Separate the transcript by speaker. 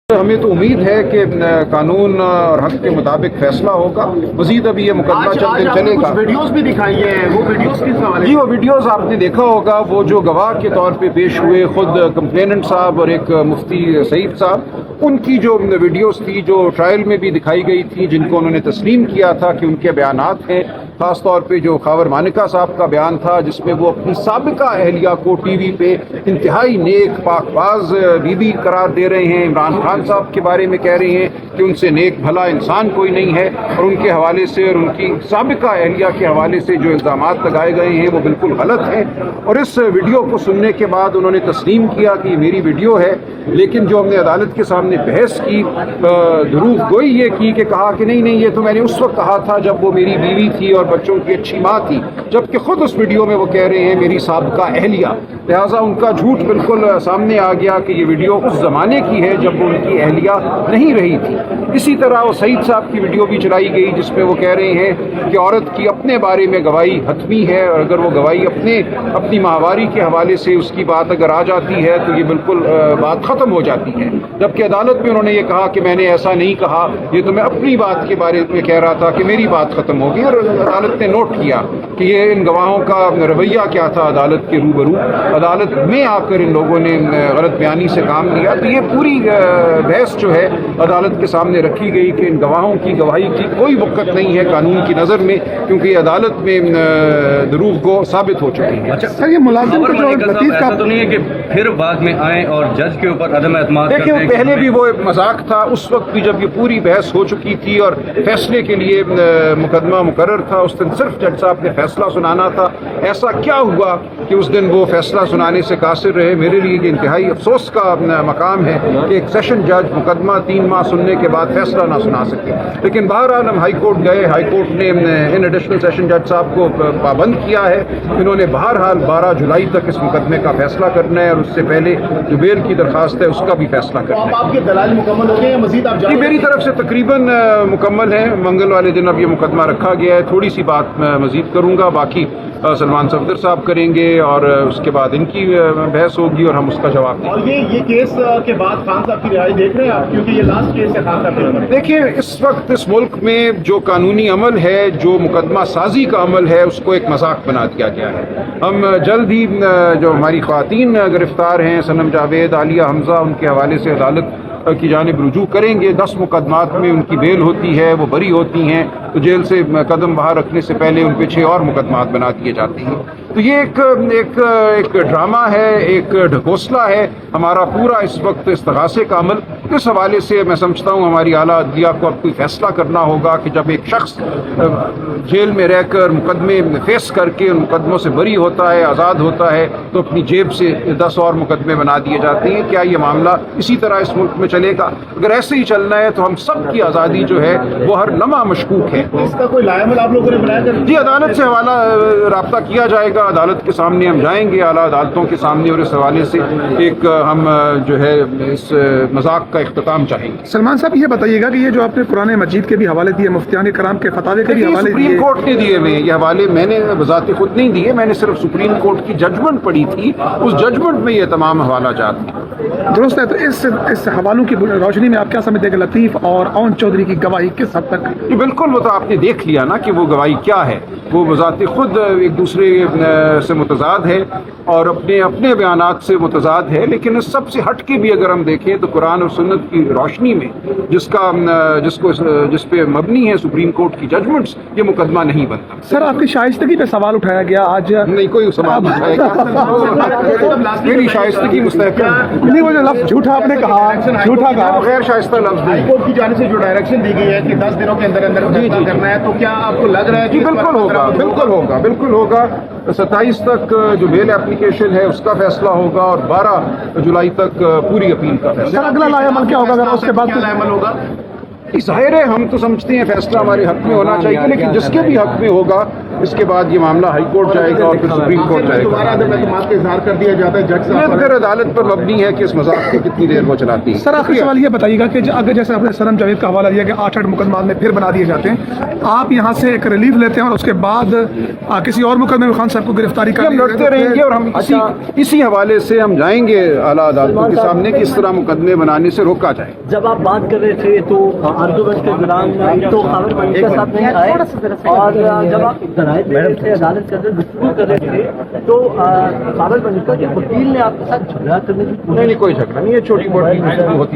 Speaker 1: हमें तो उम्मीद है कि कानून और हक के मुताबिक फैसला होगा। मजीद अभी ये मुकदमा चंद दिन चलेगा।
Speaker 2: वीडियोस भी दिखाई हैं, वो वीडियोस किस हवाले
Speaker 1: जी वो वीडियोस आपने देखा होगा, वो जो गवाह के तौर पे पेश हुए खुद कंप्लेनेंट साहब और एक मुफ्ती सईद साहब, उनकी जो वीडियोस थी जो ट्रायल में भी दिखाई गई थी, जिनको उन्होंने तस्लीम किया था कि उनके बयानात हैं। खास तौर पे जो खावर मानिका साहब का बयान था जिसमें वो अपनी साबिका अहलिया को टीवी पे इंतहाई नेक पाकबाज बीबी करार दे रहे हैं। इमरान खान साहब के बारे में कह रहे हैं कि उनसे नेक भला इंसान कोई नहीं है, और उनके हवाले से और उनकी साबिका अहलिया के हवाले से जो इल्ज़ामात लगाए गए हैं वो बिल्कुल गलत हैं। और इस वीडियो को सुनने के बाद उन्होंने तस्लीम किया कि ये मेरी वीडियो है, लेकिन जो हमने अदालत के सामने बहस की, दुरूग गोई ये की कि कहा कि नहीं नहीं ये तो मैंने उस वक्त कहा था जब वो मेरी बीवी थी और बच्चों की अच्छी माँ थी, जबकि खुद उस वीडियो में वो कह रहे हैं मेरी साबिका अहलिया। लिहाजा उनका झूठ बिल्कुल सामने आ गया कि ये वीडियो उस ज़माने की है जब वो उनकी अहलिया नहीं रही थी। इसी तरह वो सईद साहब की वीडियो भी चलाई गई जिसमें वो कह रहे हैं कि औरत की अपने बारे में गवाही हतमी है, और अगर वो गवाही अपनी माहवारी के हवाले से उसकी बात अगर आ जाती है तो ये बिल्कुल बात ख़त्म हो जाती है। जबकि अदालत में उन्होंने ये कहा कि मैंने ऐसा नहीं कहा, ये तो मैं अपनी बात के बारे में कह रहा था कि मेरी बात ख़त्म होगी। और अदालत ने नोट किया कि ये इन गवाहों का रवैया क्या था अदालत के रूबरू। अदालत में आकर इन लोगों ने गलत बयानी से काम लिया। तो ये पूरी बहस जो है अदालत के सामने रखी गई कि इन गवाहों की गवाही की कोई वक़्त नहीं है कानून की नज़र में, क्योंकि अदालत में दुरूग को साबित हो चुकी है।
Speaker 2: अच्छा सर, ये मुलाजिम को जो लतीफ़ का
Speaker 3: तो नहीं है कि फिर बाद में आए और जज के ऊपर अदम एतमाद
Speaker 1: देखिए वो पहले भी वो मजाक था, उस वक्त भी जब ये पूरी बहस हो चुकी थी और फैसले के लिए मुकदमा मुकर्रर था, उस दिन सिर्फ जज साहब ने फैसला सुनाना था। ऐसा क्या हुआ कि उस दिन वो फैसला सुनाने से कासिर रहे। मेरे लिए ये इंतहाई अफसोस का मकाम है कि एक सेशन जज मुकदमा 3 माह सुनने के बाद फैसला ना सुना सके। लेकिन बहरहाल हम हाई कोर्ट गए, हाई कोर्ट ने इन एडिशनल सेशन जज साहब को पाबंद किया है। इन्होंने बहरहाल 12 जुलाई तक इस मुकदमे का फैसला करना है, और उससे पहले जो बेल की दरखास्त है उसका भी फैसला करना है।
Speaker 2: आपके दलाल मुकम्मल हो गए या मजीद आप
Speaker 1: जी मेरी तरफ से तकरीबन मुकम्मल है। मंगल वाले दिन अब ये मुकदमा रखा गया है। थोड़ी सी बात मैं मजीद करूँगा, बाकी सलमान सफदर साहब करेंगे और उसके बाद इनकी बहस होगी और हम उसका जवाब देंगे।
Speaker 2: और ये केस के बाद खान साहब की रिहाई देख रहे हैं आप, क्योंकि ये लास्ट केस है खान साहब के।
Speaker 1: देखिए इस वक्त इस मुल्क में जो कानूनी अमल है, जो मुकदमा साजी का अमल है, उसको एक मजाक बना दिया गया है। हम जल्द ही जो हमारी ख्वातीन गिरफ्तार हैं, सनम जावेद, आलिया हमजा, उनके हवाले से अदालत की जानिब रुजू करेंगे। 10 मुकदमात में उनकी बेल होती है, वो बरी होती हैं, तो जेल से कदम बाहर रखने से पहले उन पे 6 और मुकदमात बना दिए जाते हैं। तो ये एक ड्रामा है, एक ढकोसला है हमारा पूरा इस वक्त इस्तगासे का अमल। इस हवाले से मैं समझता हूँ हमारी आला अदलिया को अब कोई फैसला करना होगा कि जब एक शख्स जेल में रहकर मुकदमे फेस करके उन मुकदमों से बरी होता है, आज़ाद होता है, तो अपनी जेब से 10 और मुकदमे बना दिए जाते हैं। क्या ये मामला इसी तरह इस मुल्क में चलेगा? अगर ऐसे ही चलना है तो हम सब की आज़ादी जो है वो हर लम्हा मशकूक है।
Speaker 2: इसका कोई लायमल आप लोगों ने बनाया?
Speaker 1: जी अदालत से हवाला राब्ता किया जाएगा, अदालत के सामने हम जाएंगे, आला अदालतों के सामने, और इस हवाले से एक हम जो है इस मजाक का इख्तिताम चाहेंगे।
Speaker 4: सलमान साहब ये बताइएगा कि ये जो आपने कुरान मजीद के भी हवाले दिए, मुफ्तियान कराम के फतावे के भी हवाले दिए,
Speaker 1: सुप्रीम कोर्ट ने दिए हुए ये हवाले, मैंने वजात खुद नहीं दिए, मैंने सिर्फ सुप्रीम कोर्ट की जजमेंट पढ़ी थी, उस जजमेंट में ये तमाम हवाला जात हैं।
Speaker 4: दुरुस्त है। तो इस हवालों की रोशनी में आप क्या समझते हैं कि लतीफ़ और ओन चौधरी की गवाही किस हद तक?
Speaker 1: जी बिल्कुल, वो तो आपने देख लिया ना कि वो गवाही क्या है। वो वजात खुद एक दूसरे से मुतजाद है और अपने बयानात से मुतजाद है, लेकिन इस सब से हट के भी अगर हम देखें तो कुरान और सुन्नत की रोशनी में जिस पे मबनी है सुप्रीम कोर्ट की जजमेंट्स, ये मुकदमा नहीं बनता।
Speaker 4: सर आपकी शाइस्तगी पे सवाल उठाया गया आज।
Speaker 1: नहीं कोई सवाल नहीं उठाएगा, मेरी शाइस्तगी मुस्तहकम
Speaker 4: नहीं, वो जो लफ्ज़ झूठा आपने कहा, झूठा कहा,
Speaker 1: गैर शाइस्ता लफ्ज़ नहीं।
Speaker 2: हाईकोर्ट की जानिब से जो डायरेक्शन दी गई है कि 10 दिनों के अंदर अंदर फैसला करना है, तो क्या आपको लग रहा है कि
Speaker 1: बिल्कुल होगा 27 तक जो बेल एप्लीकेशन है उसका फैसला होगा और 12 जुलाई तक पूरी अपील का फैसला।
Speaker 4: सर अगला लाएमल क्या होगा अगर उसके बाद?
Speaker 2: क्या लाएमल होगा?
Speaker 1: ظاہر ہے ہم تو سمجھتے ہیں فیصلہ ہمارے حق میں ہونا چاہیے، لیکن جس کے بھی حق میں ہوگا اس کے بعد یہ معاملہ ہائی کورٹ جائے گا اور پھر سپریم کورٹ جائے گا۔
Speaker 2: دوبارہ عدم اعتماد کا اظہار کر دیا جاتا ہے جج
Speaker 1: یہ
Speaker 2: صاحب
Speaker 1: پھر عدالت پر مبنی ہے کہ اس مذاق کو کتنی دیر وہ چلاتی ہے۔
Speaker 4: سر آخری سوال یہ بتائیے گا کہ اگر جیسے آپ نے سنم جاوید کا حوالہ دیا کہ 8 مقدمات میں پھر بنا دیے جاتے ہیں، آپ یہاں سے ایک ریلیف لیتے ہیں اور اس کے بعد کسی اور مقدمے میں خان صاحب کو گرفتاری
Speaker 1: ہم لڑتے رہیں گے اور ہم اسی حوالے سے ہم جائیں گے اعلیٰ عدالتوں کے سامنے کہ اس طرح مقدمے بنانے سے روکا جائے۔
Speaker 5: جب آپ بات کر رہے تھے تو آرگومنٹ کے دوران تو خاور ملکہ صاحب نہیں آئے، اور جب آپ ذرائع دے رہے تھے عدالت کے اندر گفتگو کر رہے تھے تو خاور ملکہ کے وکیل نے آپ کے ساتھ جھگڑا کرنے کی
Speaker 1: نہیں کوئی جھگڑا نہیں ہے، چھوٹی موٹی گفتگو ہوتی ہے۔